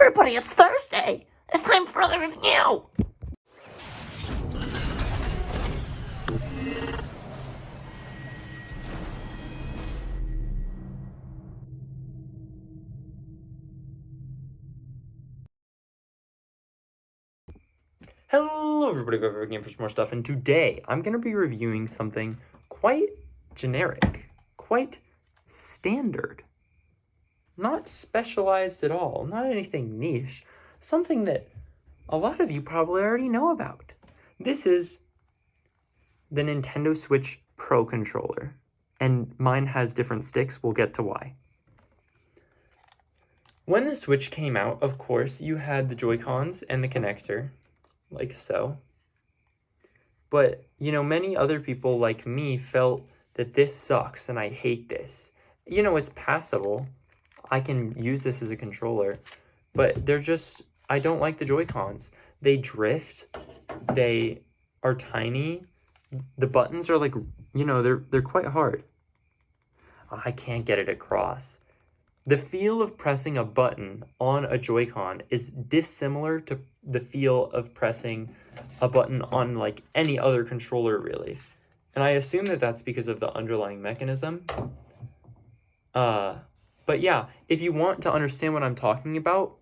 everybody, it's Thursday. It's time for another review. Hello everybody, we're back again for some more stuff, and today I'm going to be reviewing something quite generic, quite standard, not specialized at all, not anything niche, something that a lot of you probably already know about. This is the Nintendo Switch Pro Controller, and mine has different sticks. We'll get to why. When the Switch came out, of course, you had the Joy-Cons and the connector, like so. But, you know, many other people like me felt that this sucks and I hate this. You know, it's passable. I can use this as a controller, but I don't like the Joy-Cons. They drift. They are tiny. The buttons are like, you know, they're quite hard. I can't get it across. The feel of pressing a button on a Joy-Con is dissimilar to the feel of pressing a button on like any other controller, really. And I assume that that's because of the underlying mechanism. But yeah, if you want to understand what I'm talking about,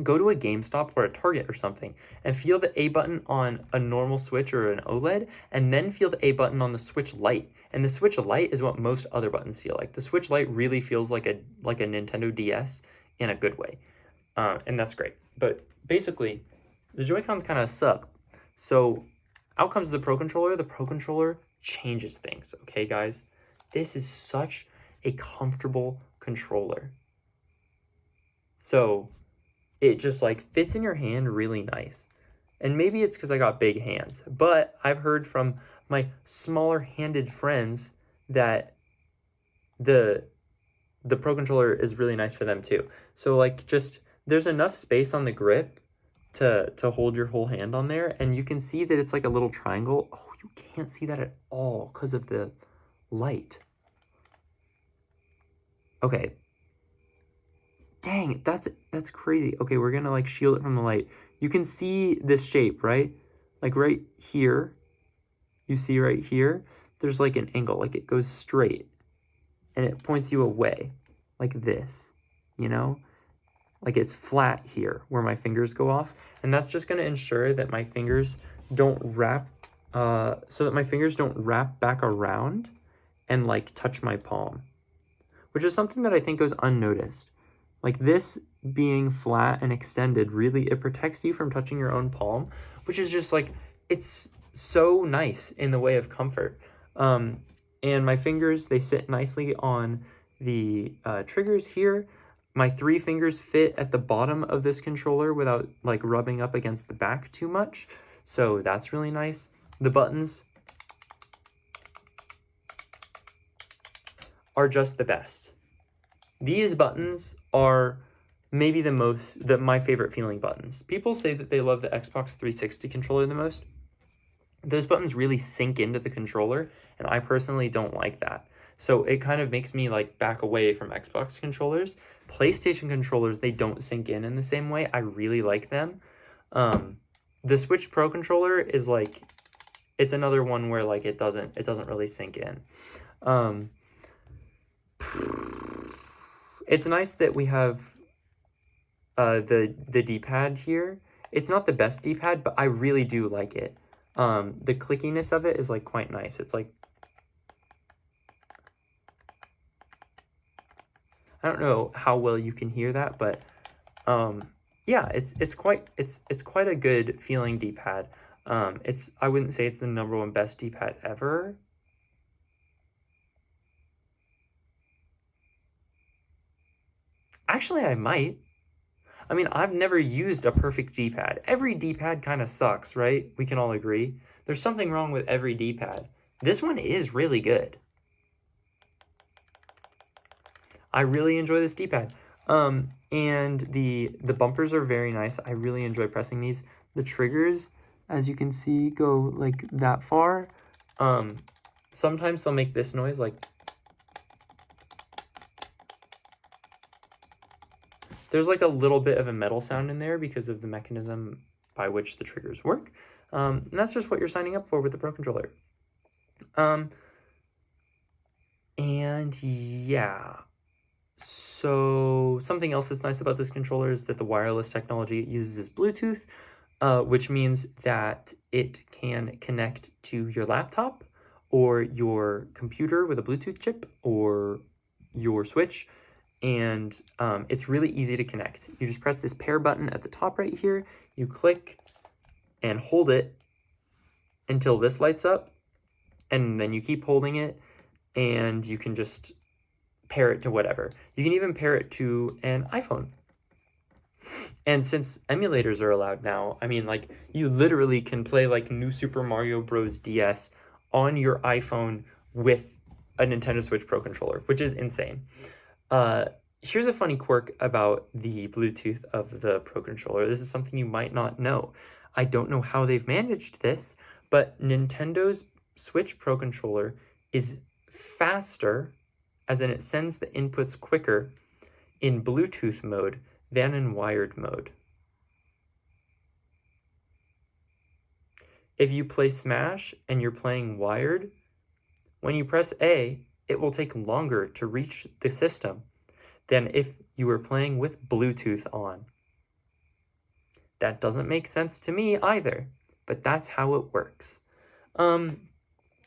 go to a GameStop or a Target or something and feel the A button on a normal Switch or an OLED, and then feel the A button on the Switch Lite. And the Switch Lite is what most other buttons feel like. The Switch Lite really feels like a Nintendo DS in a good way. And that's great. But basically, the Joy-Cons kind of suck. So out comes the Pro Controller. The Pro Controller changes things, okay, guys? This is such a comfortable controller. So it just like fits in your hand really nice. And maybe it's because I got big hands, but I've heard from my smaller handed friends that the Pro Controller is really nice for them too. So like just there's enough space on the grip to hold your whole hand on there, and you can see that it's like a little triangle. Oh, you can't see that at all because of the light. Okay. Dang, that's crazy. Okay, we're gonna like shield it from the light. You can see this shape, right? Like right here. You see right here, there's like an angle, like it goes straight. And it points you away, like this, you know? Like it's flat here, where my fingers go off. And that's just gonna ensure that my fingers don't wrap, back around and like touch my palm. Which is something that I think goes unnoticed. Like this being flat and extended, really, it protects you from touching your own palm, which is just like, it's so nice in the way of comfort. And my fingers, they sit nicely on the triggers here. My 3 fingers fit at the bottom of this controller without like rubbing up against the back too much. So that's really nice. The buttons are just the best. These buttons are maybe my favorite feeling buttons. People say that they love the Xbox 360 controller the most. Those buttons really sink into the controller, and I personally don't like that. So it kind of makes me like back away from Xbox controllers. PlayStation controllers, they don't sink in the same way. I really like them. The Switch Pro controller is like, it's another one where like it doesn't really sink in. It's nice that we have the D-pad here. It's not the best D-pad, but I really do like it. The clickiness of it is like quite nice. It's like, I don't know how well you can hear that, but yeah, it's quite a good feeling D-pad. I wouldn't say it's the #1 best D-pad ever. Actually, I might. I mean, I've never used a perfect D-pad. Every D-pad kind of sucks, right? We can all agree. There's something wrong with every D-pad. This one is really good. I really enjoy this D-pad. And the bumpers are very nice. I really enjoy pressing these. The triggers, as you can see, go like that far. Sometimes they'll make this noise like, There's like a little bit of a metal sound in there because of the mechanism by which the triggers work. And that's just what you're signing up for with the Pro Controller. And yeah, so something else that's nice about this controller is that the wireless technology it uses is Bluetooth, which means that it can connect to your laptop or your computer with a Bluetooth chip or your Switch, and it's really easy to connect. You just press this pair button at the top right here, you click and hold it until this lights up, and then you keep holding it, and you can just pair it to whatever. You can even pair it to an iPhone. And since emulators are allowed now, I mean, like, you literally can play, like, New Super Mario Bros. DS on your iPhone with a Nintendo Switch Pro Controller, which is insane. Here's a funny quirk about the Bluetooth of the Pro Controller. This is something you might not know. I don't know how they've managed this, but Nintendo's Switch Pro Controller is faster, as in it sends the inputs quicker in Bluetooth mode than in wired mode. If you play Smash and you're playing wired, when you press A, it will take longer to reach the system than if you were playing with Bluetooth on. That doesn't make sense to me either, but that's how it works.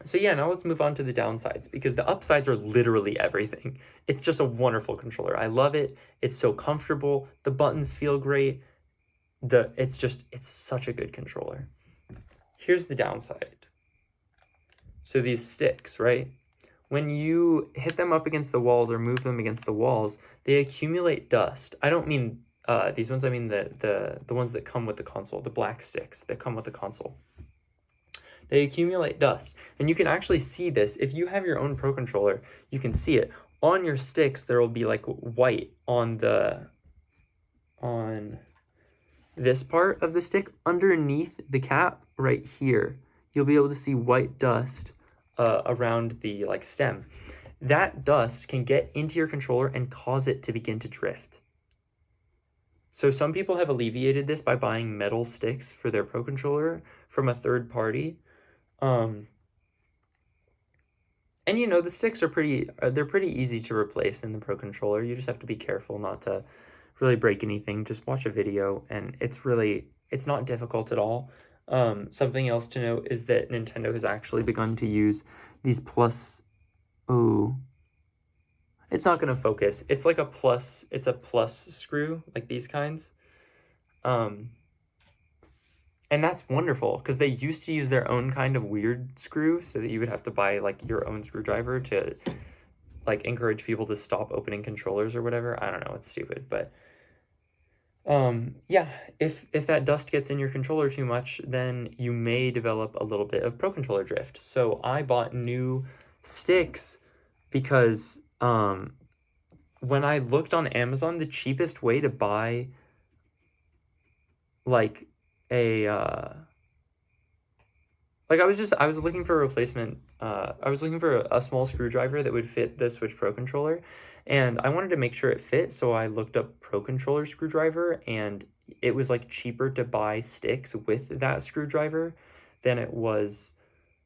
So yeah, now let's move on to the downsides, because the upsides are literally everything. It's just a wonderful controller. I love it. It's so comfortable. The buttons feel great. It's such a good controller. Here's the downside. So these sticks, right? When you hit them up against the walls or move them against the walls, they accumulate dust. I don't mean these ones, I mean the ones that come with the console, the black sticks that come with the console. They accumulate dust, and you can actually see this. If you have your own Pro Controller, you can see it. On your sticks, there will be like white on this part of the stick. Underneath the cap right here, you'll be able to see white dust around the like stem. That dust can get into your controller and cause it to begin to drift. So some people have alleviated this by buying metal sticks for their Pro Controller from a third party. And you know, the sticks are they're pretty easy to replace in the Pro Controller. You just have to be careful not to really break anything. Just watch a video, and it's not difficult at all. Something else to note is that Nintendo has actually begun to use these plus, it's not going to focus. It's like it's a plus screw, like these kinds. And that's wonderful, because they used to use their own kind of weird screw, so that you would have to buy like your own screwdriver to like encourage people to stop opening controllers or whatever. I don't know, it's stupid, but yeah, if that dust gets in your controller too much, then you may develop a little bit of Pro Controller drift. So I bought new sticks because when I looked on Amazon, the cheapest way to buy like I was looking for a replacement. I was looking for a small screwdriver that would fit the Switch Pro Controller, and I wanted to make sure it fit, so I looked up Pro Controller screwdriver, and it was like cheaper to buy sticks with that screwdriver than it was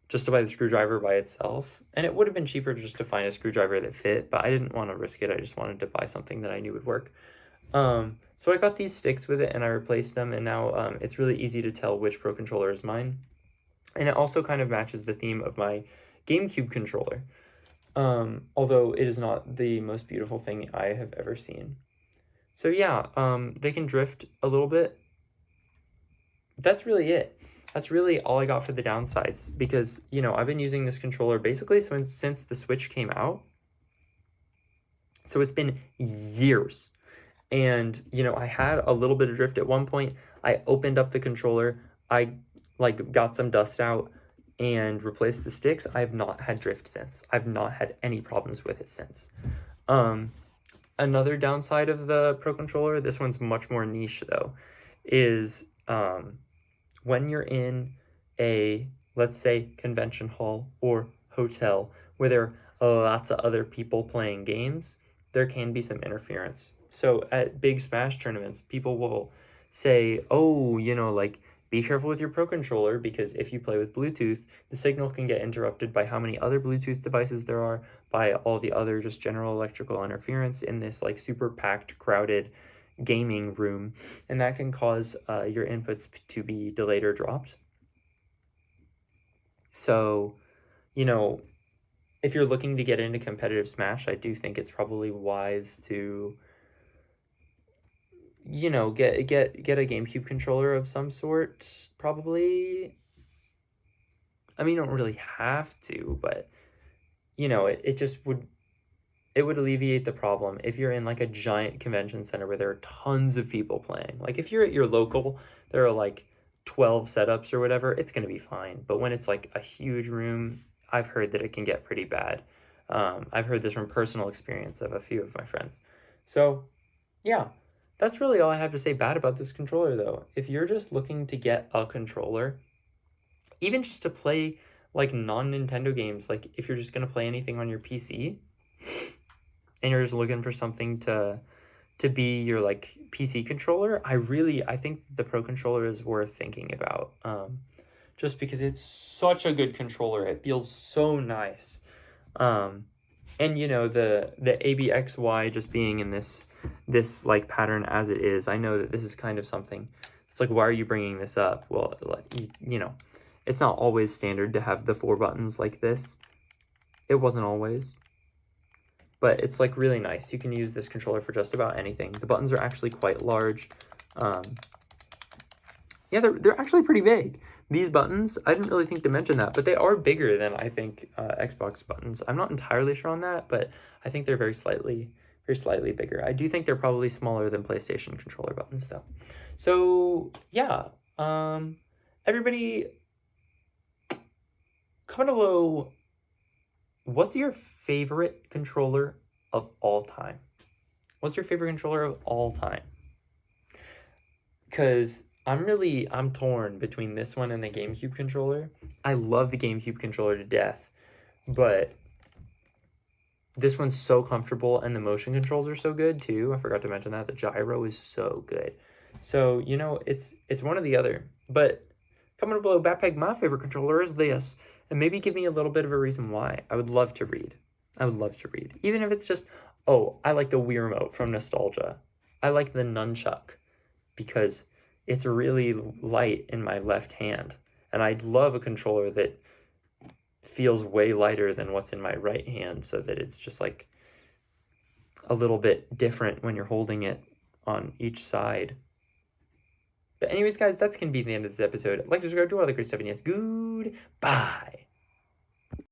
just to buy the screwdriver by itself. And it would have been cheaper just to find a screwdriver that fit, but I didn't want to risk it. I just wanted to buy something that I knew would work. So I got these sticks with it, and I replaced them, and now it's really easy to tell which Pro Controller is mine. And it also kind of matches the theme of my GameCube controller, although it is not the most beautiful thing I have ever seen. So yeah, they can drift a little bit. That's really it. That's really all I got for the downsides, because, you know, I've been using this controller basically since the Switch came out. So it's been years. And, you know, I had a little bit of drift at one point. I opened up the controller, I like got some dust out and replaced the sticks. I have not had drift since. I've not had any problems with it since. Another downside of the Pro Controller, this one's much more niche though, is when you're in a, let's say, convention hall or hotel where there are lots of other people playing games, there can be some interference. So at big Smash tournaments, people will say, oh, like, be careful with your Pro Controller, because if you play with Bluetooth, the signal can get interrupted by how many other Bluetooth devices there are, by all the other just general electrical interference in this like super packed, crowded gaming room, and that can cause your inputs to be delayed or dropped. So, if you're looking to get into competitive Smash, I do think it's probably wise to get a GameCube controller of some sort, probably. I mean, you don't really have to, but it just would alleviate the problem if you're in like a giant convention center where there are tons of people playing. Like if you're at your local, there are like 12 setups or whatever, it's going to be fine. But when it's like a huge room, I've heard that it can get pretty bad. I've heard this from personal experience of a few of my friends. So yeah, that's really all I have to say bad about this controller though. If you're just looking to get a controller, even just to play like non-Nintendo games, like if you're just going to play anything on your PC and you're just looking for something to be your like PC controller, I think the Pro Controller is worth thinking about. Just because it's such a good controller. It feels so nice. And the ABXY just being in this like pattern as it is, I know that this is kind of something. It's like, why are you bringing this up? Well, like, it's not always standard to have the 4 buttons like this. It wasn't always. But it's like really nice. You can use this controller for just about anything. The buttons are actually quite large. Yeah, they're actually pretty big. These buttons, I didn't really think to mention that, but they are bigger than I think Xbox buttons. I'm not entirely sure on that, but I think they're very slightly bigger. I do think they're probably smaller than PlayStation controller buttons though. So yeah, everybody, comment below, what's your favorite controller of all time? What's your favorite controller of all time? Because I'm torn between this one and the GameCube controller. I love the GameCube controller to death, but this one's so comfortable, and the motion controls are so good too. I forgot to mention that. The gyro is so good. So, it's one or the other. But comment below, Batpeg, my favorite controller is this. And maybe give me a little bit of a reason why. I would love to read. Even if it's just, oh, I like the Wii Remote from nostalgia. I like the Nunchuck because it's really light in my left hand. And I'd love a controller that feels way lighter than what's in my right hand, so that it's just like a little bit different when you're holding it on each side. But anyways, guys, that's going to be the end of this episode. Like, subscribe, do all the great stuff, and yes, goodbye.